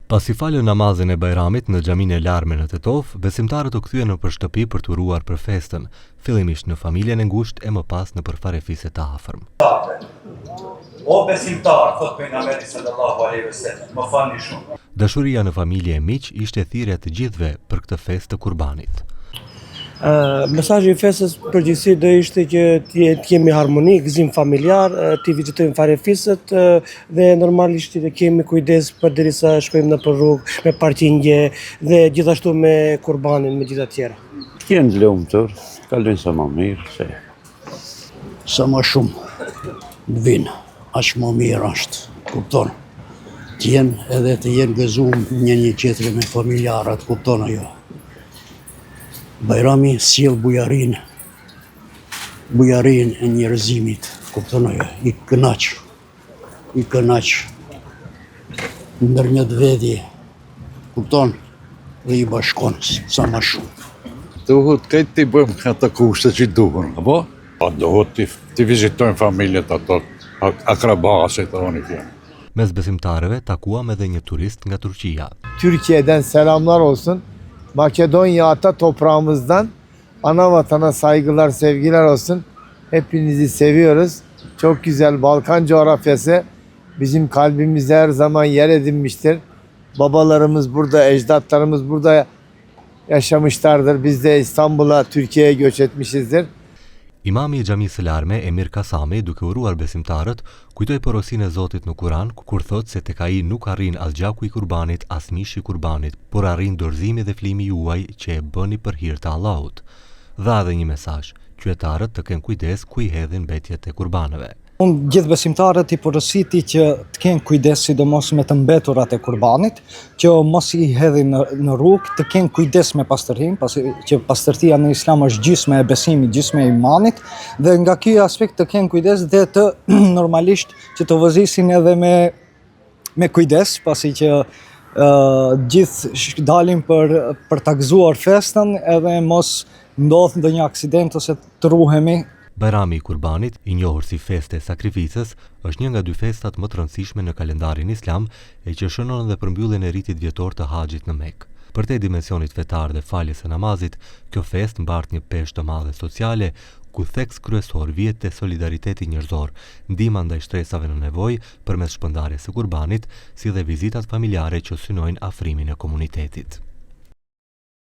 Pasi falën namazin e Bajramit në xhaminë e larme në Tetov, besimtarët u kthyen nëpër shtëpi për të uruar për festën, fillimisht në familjen e ngushtë e më pas në farefisë të afërm. O besimtar, thot pejgamberi sallallahu alaihi wasallam, më falni shumë. Dashuria në familje e miq ishte thirrja të gjithëve për këtë festë të Kurbanit. Mesazhi i festës përgjithësi do ishte që të kemi harmoni, gëzim familjar, të vizitojmë farefisët dhe normalisht të kemi kujdes përderisa shkojmë nëpër rrugë me parqingje dhe gjithashtu me Kurbanin me gjitha tjera. Të jenë lumtur, kalojnë sa më mirë, sa më shumë në vinë, aq më mirë është, kupton. Të jenë gëzuar një tjetrin me familjarët, kupton ajo. Bajrami sjell bujarin e njerëzimit, kupton ajo, i kënaq ndër një vetëdije, kupton, dhe i bashkon sa më shumë. Duhet këtë të bëjmë ato kushte që duhen, apo? Duhet të vizitojmë familjet ato, akrabasit oni tjenë. Mes besimtarëve takuam edhe një turist nga Turqia. Türkiye'den selamlar olsun. Makedonya'da toprağımızdan ana vatana saygılar, sevgiler olsun. Hepinizi seviyoruz. Çok güzel Balkan coğrafyası bizim kalbimizde her zaman yer edinmiştir. Babalarımız burada, ecdatlarımız burada yaşamışlardır. Biz de İstanbul'a, Türkiye'ye göç etmişizdir. Imami i xhamisë larme Emir Kasami, duke uruar besimtarët, kujtoi porosinë e Zotit në Kur'an, kur thotë se tek ai nuk arrin as gjaku i Kurbanit, as mishi i Kurbanit, por arrin dorëzimi dhe flimi juaj që e bëni për hir të Allahut. Dha edhe një mesazh, qytetarët të kenë kujdes ku i hedhin mbetjet e kurbanëve. Unë gjithë besimtarët i porositi që të kenë kujdes sidomos me të mbeturat e Kurbanit, që mos i hedhin në rrugë, të kenë kujdes me pastërtinë, pasi që pastërtia në Islam është gjysmë e besimit, gjysmë e imanit, dhe nga ky aspekt të kenë kujdes dhe të normalisht që të vëzisin edhe me kujdes, pasi që gjithë dalin për ta gëzuar festën edhe mos ndodh ndonjë aksident ose të ruhemi. Bajrami i Kurbanit, i njohur si festë e sakrificës, është një nga dy festat më të rëndësishme në kalendarin islam e që shënon dhe përmbylljen e ritit vjetor të haxhit në Mekë. Përtej dimensionit fetar dhe faljes së namazit, kjo festë mbart një peshë të madhe sociale, ku theks kryesor vihet te solidariteti njerëzor, ndihma ndaj shtresave në nevojë përmes shpërndarjes së Kurbanit, si dhe vizitat familjare që synojnë afrimin e komunitetit.